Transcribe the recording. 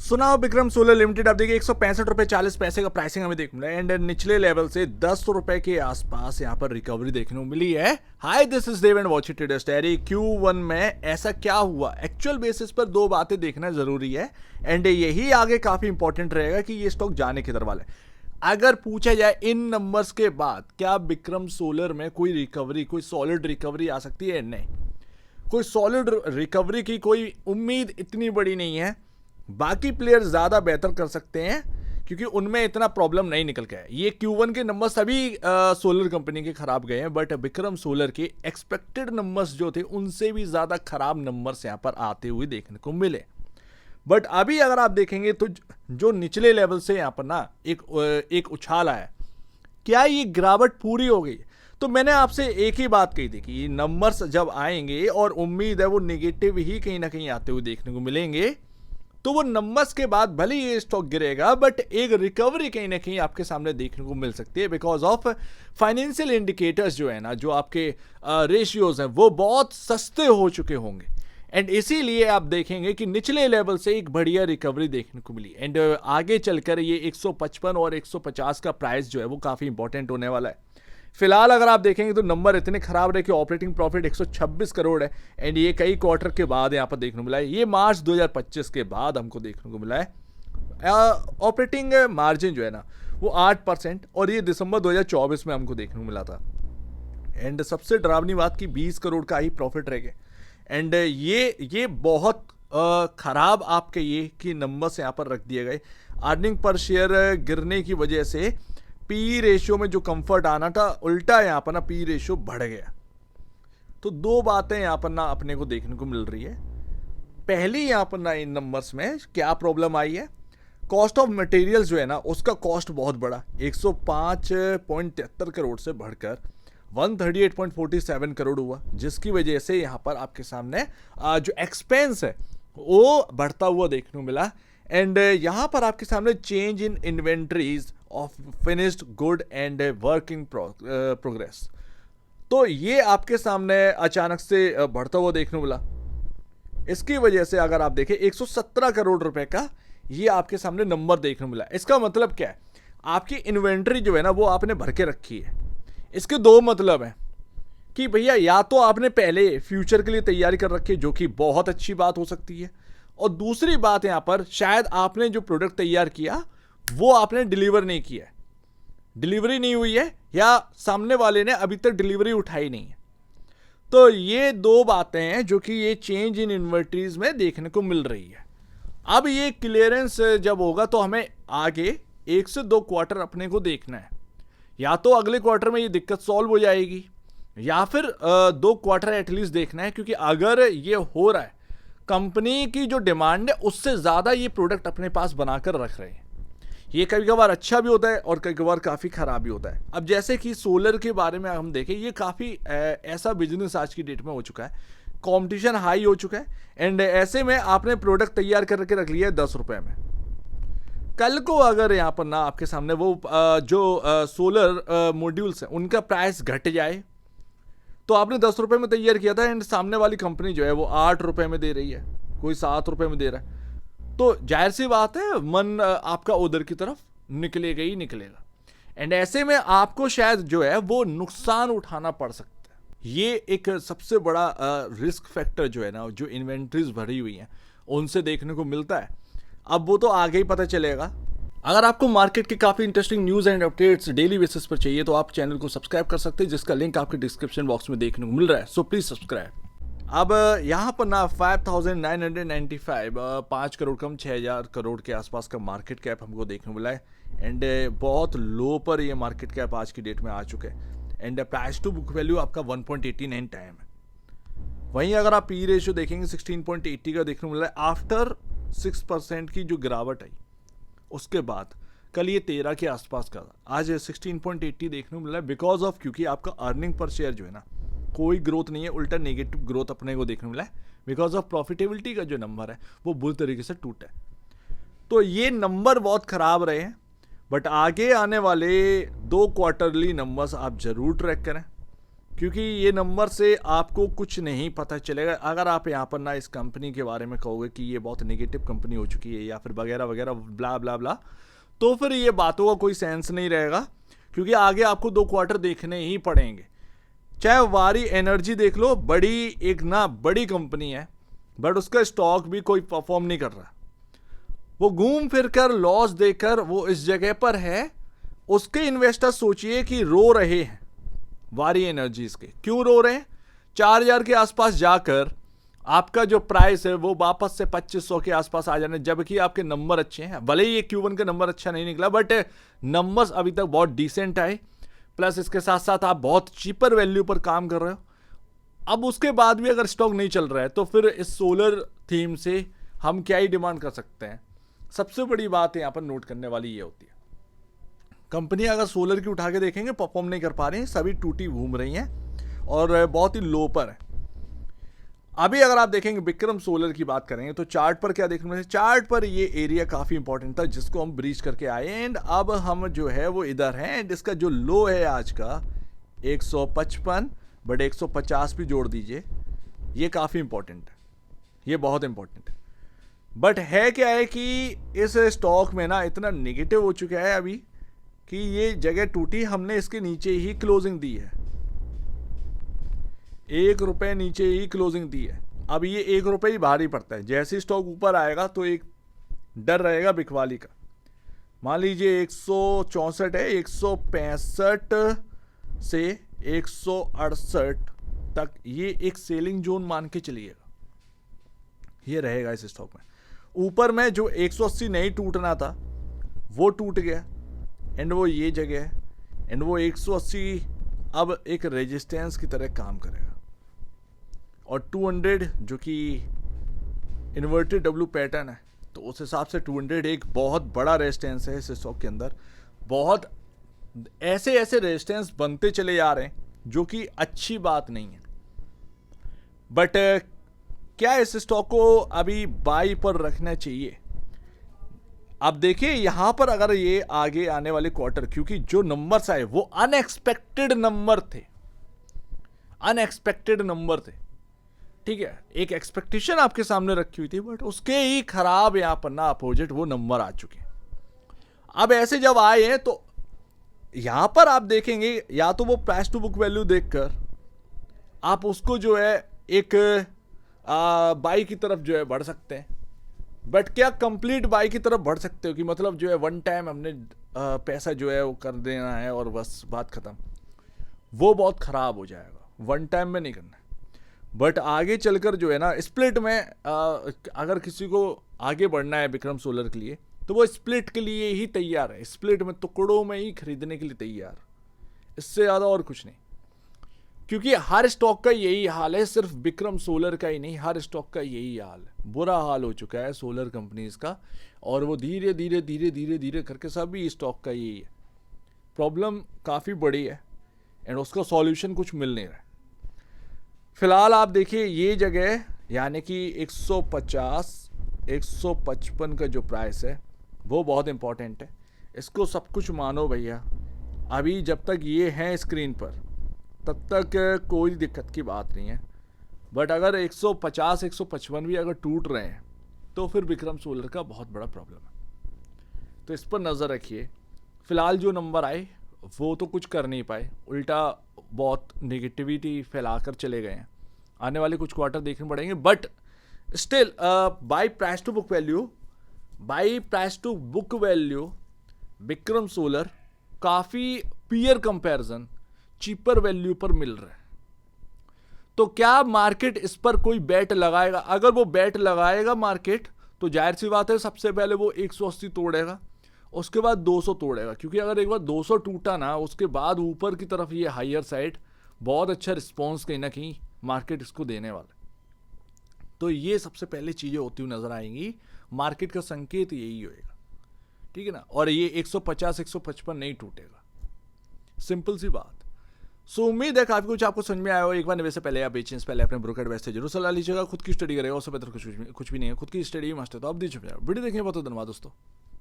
सुना Vikram solar limited आप देखिए 165 रुपए 40 पैसे का प्राइसिंग हमें देखने मिला एंड निचले लेवल से 10 रुपए के आसपास यहाँ पर रिकवरी देखने को मिली है। Hi this is Dev and watch it starry. Q1 में ऐसा क्या हुआ, एक्चुअल बेसिस पर दो बातें देखना जरूरी है एंड यही आगे काफी इंपॉर्टेंट रहेगा कि ये स्टॉक जाने किधर वाला है। अगर पूछा जाए इन नंबर्स के बाद क्या विक्रम सोलर में कोई रिकवरी, कोई सॉलिड रिकवरी आ सकती है, नहीं, कोई सॉलिड रिकवरी की कोई उम्मीद इतनी बड़ी नहीं है। बाकी प्लेयर ज़्यादा बेहतर कर सकते हैं क्योंकि उनमें इतना प्रॉब्लम नहीं निकल के है। ये Q1 के नंबर सभी सोलर कंपनी के खराब गए हैं, बट विक्रम सोलर के एक्सपेक्टेड नंबर्स जो थे उनसे भी ज़्यादा खराब नंबर्स यहाँ पर आते हुए देखने को मिले। बट अभी अगर आप देखेंगे तो जो निचले लेवल से यहाँ पर ना एक उछाल आया, क्या ये गिरावट पूरी हो गई? तो मैंने आपसे एक ही बात कही थी कि नंबर्स जब आएंगे और उम्मीद है वो नेगेटिव ही कहीं ना कहीं आते हुए देखने को मिलेंगे, तो वो नंबर्स के बाद भले ये स्टॉक गिरेगा बट एक रिकवरी कहीं ना कहीं आपके सामने देखने को मिल सकती है बिकॉज ऑफ फाइनेंशियल इंडिकेटर्स जो है ना, जो आपके रेशियोज हैं वो बहुत सस्ते हो चुके होंगे एंड इसीलिए आप देखेंगे कि निचले लेवल से एक बढ़िया रिकवरी देखने को मिली एंड आगे चलकर ये 155 और 150 का प्राइस जो है वो काफ़ी इंपॉर्टेंट होने वाला है। फिलहाल अगर आप देखेंगे तो नंबर इतने खराब रहे कि ऑपरेटिंग प्रॉफिट 126 करोड़ है एंड ये कई क्वार्टर के बाद यहाँ पर देखने को मिला है। ये मार्च 2025 के बाद हमको देखने को मिला है। ऑपरेटिंग मार्जिन जो है ना वो 8% और ये दिसंबर 2024 में हमको देखने को मिला था एंड सबसे डरावनी बात कि 20 करोड़ का ही प्रॉफिट रह गए एंड ये बहुत खराब आपके ये कि नंबर्स यहाँ पर रख दिए गए। अर्निंग पर शेयर गिरने की वजह से पी रेशियो में जो कंफर्ट आना था उल्टा यहाँ पर ना पी रेशियो बढ़ गया। तो दो बातें यहाँ पर ना अपने को देखने को मिल रही है। पहली यहाँ पर ना इन नंबर्स में क्या प्रॉब्लम आई है, कॉस्ट ऑफ मटेरियल्स जो है ना उसका कॉस्ट बहुत बड़ा 105.73 करोड़ से बढ़कर 138.47 करोड़ हुआ, जिसकी वजह से यहाँ पर आपके सामने जो एक्सपेंस है वो बढ़ता हुआ देखने को मिला एंड यहाँ पर आपके सामने change in inventories of finished good and work in progress, तो ये आपके सामने अचानक से बढ़ता हुआ देखने को मिला। इसकी वजह से अगर आप देखें 117 करोड़ रुपए का ये आपके सामने नंबर देखने को मिला। इसका मतलब क्या है, आपकी इन्वेंट्री जो है ना वो आपने भर के रखी है। इसके दो मतलब हैं कि भैया या तो आपने पहले फ्यूचर के लिए तैयारी कर रखी है जो कि बहुत अच्छी बात हो सकती है, और दूसरी बात यहाँ पर शायद आपने जो प्रोडक्ट तैयार किया वो आपने डिलीवर नहीं किया है, डिलीवरी नहीं हुई है या सामने वाले ने अभी तक डिलीवरी उठाई नहीं है। तो ये दो बातें हैं जो कि ये चेंज इन इन्वेंटरीज में देखने को मिल रही है। अब ये क्लियरेंस जब होगा तो हमें आगे 1 से 2 क्वार्टर अपने को देखना है, या तो अगले क्वार्टर में ये दिक्कत सॉल्व हो जाएगी या फिर 2 क्वार्टर एटलीस्ट देखना है, क्योंकि अगर ये हो रहा है कंपनी की जो डिमांड है उससे ज़्यादा ये प्रोडक्ट अपने पास बनाकर रख रहे हैं। ये कभी कभार अच्छा भी होता है और कभी कभार काफ़ी ख़राब भी होता है। अब जैसे कि सोलर के बारे में हम देखें, ये काफ़ी ऐसा बिजनेस आज की डेट में हो चुका है, कंपटीशन हाई हो चुका है एंड ऐसे में आपने प्रोडक्ट तैयार करके रख लिया है 10 रुपये में, कल को अगर यहाँ पर ना आपके सामने वो जो सोलर मॉड्यूल्स हैं उनका प्राइस घट जाए, तो आपने 10 रुपये में तैयार किया था एंड सामने वाली कंपनी जो है वो 8 रुपये में दे रही है, कोई 7 रुपये में दे रहा है, तो जाहिर सी बात है मन आपका उधर की तरफ निकलेगा ही निकलेगा एंड ऐसे में आपको शायद जो है वो नुकसान उठाना पड़ सकता है। ये एक सबसे बड़ा रिस्क फैक्टर जो है ना, जो इन्वेंट्रीज भरी हुई हैं उनसे देखने को मिलता है। अब वो तो आगे ही पता चलेगा। अगर आपको मार्केट के काफ़ी interesting news and updates daily basis पर चाहिए तो आप चैनल को सब्सक्राइब कर सकते हैं, जिसका लिंक आपके डिस्क्रिप्शन बॉक्स में देखने को मिल रहा है, सो प्लीज़ सब्सक्राइब। अब यहाँ पर ना 5995 5 करोड़ कम 6000 करोड़ के आसपास का मार्केट कैप हमको देखने को मिला है एंड बहुत लो पर ये मार्केट कैप आज की डेट में आ चुके हैं and price to book value आपका 1.89 टाइम है। वहीं अगर आप पी रेशियो देखेंगे 16.80 का देखने को मिला है आफ्टर 6% की जो गिरावट आई उसके बाद। कल ये 13 के आसपास का था, आज 16.80 देखने को मिला है बिकॉज ऑफ क्योंकि आपका अर्निंग पर शेयर जो है ना कोई ग्रोथ नहीं है, उल्टा नेगेटिव ग्रोथ अपने को देखने को मिला है बिकॉज ऑफ प्रॉफिटेबिलिटी का जो नंबर है वो बुरी तरीके से टूटा है। तो ये नंबर बहुत ख़राब रहे हैं, बट आगे आने वाले 2 क्वार्टरली नंबर्स आप ज़रूर ट्रैक करें क्योंकि ये नंबर से आपको कुछ नहीं पता चलेगा अगर आप यहाँ पर ना इस कंपनी के बारे में कहोगे कि ये बहुत नेगेटिव कंपनी हो चुकी है या फिर वगैरह वगैरह ब्ला ब्ला ब्ला, तो फिर ये बातों का कोई सेंस नहीं रहेगा, क्योंकि आगे आपको 2 क्वार्टर देखने ही पड़ेंगे। चाहे वारी एनर्जी देख लो, बड़ी कंपनी है, बट उसका स्टॉक भी कोई परफॉर्म नहीं कर रहा। वो घूम फिर कर लॉस देकर वो इस जगह पर है। उसके इन्वेस्टर सोचिए कि रो रहे हैं वारी एनर्जीज के। क्यों रो रहे हैं? 4000 के आसपास जाकर आपका जो प्राइस है वो वापस से 2500 के आसपास आ जाने, जबकि आपके नंबर अच्छे हैं। भले ही ये Q1 का नंबर अच्छा नहीं निकला, बट नंबर्स अभी तक बहुत डिसेंट आए, प्लस इसके साथ साथ आप बहुत चीपर वैल्यू पर काम कर रहे हो। अब उसके बाद भी अगर स्टॉक नहीं चल रहा है तो फिर इस सोलर थीम से हम क्या ही डिमांड कर सकते हैं। सबसे बड़ी बात यहाँ पर नोट करने वाली ये होती है, कंपनी अगर सोलर की उठा के देखेंगे परफॉर्म नहीं कर पा रही हैं, सभी टूटी घूम रही हैं और बहुत ही लो पर है। अभी अगर आप देखेंगे विक्रम सोलर की बात करेंगे तो चार्ट पर क्या देखने में, चार्ट पर ये एरिया काफ़ी इंपॉर्टेंट था जिसको हम ब्रीच करके आए, एंड अब हम जो है वो इधर हैं। एंड इसका जो लो है आज का 155, बट 150 भी जोड़ दीजिए, ये काफ़ी इंपॉर्टेंट है, ये बहुत इंपॉर्टेंट है। बट है क्या है कि इस स्टॉक में ना इतना नेगेटिव हो चुका है अभी कि ये जगह टूटी, हमने इसके नीचे ही क्लोजिंग दी है, 1 रुपये नीचे ही क्लोजिंग दी है। अब ये 1 रुपये ही भारी पड़ता है, जैसे स्टॉक ऊपर आएगा तो एक डर रहेगा बिकवाली का। मान लीजिए 164 है, 165 से 168 तक ये एक सेलिंग जोन मान के चलिएगा, ये रहेगा इस स्टॉक में। ऊपर में जो 180 नहीं टूटना था वो टूट गया, एंड वो ये जगह है, एंड वो 180 अब एक रेजिस्टेंस की तरह काम करेगा। और 200 जो कि इन्वर्टेड डब्ल्यू पैटर्न है, तो उस हिसाब से 200 एक बहुत बड़ा रेजिस्टेंस है इस स्टॉक के अंदर। बहुत ऐसे ऐसे रेजिस्टेंस बनते चले जा रहे हैं जो कि अच्छी बात नहीं है। बट क्या इस स्टॉक को अभी बाई पर रखना चाहिए? अब देखिए यहां पर अगर ये आगे आने वाले क्वार्टर, क्योंकि जो नंबर्स आए वो अनएक्सपेक्टेड नंबर थे, अनएक्सपेक्टेड नंबर थे, ठीक है। एक एक्सपेक्टेशन आपके सामने रखी हुई थी, बट उसके ही खराब यहां पर ना अपोजिट वो नंबर आ चुके हैं। अब ऐसे जब आए हैं तो यहां पर आप देखेंगे या तो वो प्राइस टू बुक वैल्यू देखकर आप उसको जो है एक बाई की तरफ जो है बढ़ सकते हैं, बट क्या कंप्लीट बाई की तरफ बढ़ सकते हो कि मतलब जो है वन टाइम हमने पैसा जो है वो कर देना है और बस बात खत्म? वो बहुत खराब हो जाएगा, वन टाइम में नहीं करना है। बट आगे चलकर जो है ना स्प्लिट में अगर किसी को आगे बढ़ना है विक्रम सोलर के लिए, तो वो स्प्लिट के लिए ही तैयार है, स्प्लिट में टुकड़ों में ही खरीदने के लिए तैयार, इससे ज़्यादा और कुछ नहीं। क्योंकि हर स्टॉक का यही हाल है, सिर्फ विक्रम सोलर का ही नहीं, हर स्टॉक का यही हाल है। बुरा हाल हो चुका है सोलर कंपनीज का, और वो धीरे धीरे धीरे धीरे धीरे करके सभी स्टॉक का यही है। प्रॉब्लम काफ़ी बड़ी है एंड उसका सॉल्यूशन कुछ मिल नहीं रहा है। फिलहाल आप देखिए ये जगह यानी कि 150 155 का जो प्राइस है वो बहुत इंपॉर्टेंट है, इसको सब कुछ मानो भैया। अभी जब तक ये हैं स्क्रीन पर तब तक कोई दिक्कत की बात नहीं है, बट अगर 150 155 भी अगर टूट रहे हैं तो फिर विक्रम सोलर का बहुत बड़ा प्रॉब्लम है। तो इस पर नज़र रखिए। फ़िलहाल जो नंबर आए वो तो कुछ कर नहीं पाए, उल्टा बहुत नेगेटिविटी फैलाकर चले गए हैं। आने वाले कुछ क्वार्टर देखने पड़ेंगे, but still by price to book value Vikram Solar काफ़ी पीयर कंपैरिजन चीपर वैल्यू पर मिल रहा है। तो क्या मार्केट इस पर कोई बैट लगाएगा? अगर वो बैट लगाएगा मार्केट तो जाहिर सी बात है सबसे पहले वो 180 तोड़ेगा, उसके बाद 200 तोड़ेगा, क्योंकि अगर एक बार 200 टूटा ना उसके बाद ऊपर की तरफ ये हायर साइड बहुत अच्छा रिस्पॉन्स कहीं ना कहीं मार्केट इसको देने वाला है। तो ये सबसे पहले चीज़ें होती हुई नजर आएंगी, मार्केट का संकेत यही होएगा, ठीक है ना। और ये 150 155 नहीं टूटेगा, सिंपल सी बात। सो उम्मीद है काफ़ी कुछ आपको समझ में आया हो। एक बार निवेश से पहले या बेचने से पहले अपने ब्रोकर एडवाइस से जरूर सलाह लीजिएगा। खुद की स्टडी करेगा, उससे बेहतर कुछ भी नहीं है, खुद की स्टडी मस्ट है। तो अब दीजिए वीडियो देखने बहुत धन्यवाद दोस्तों।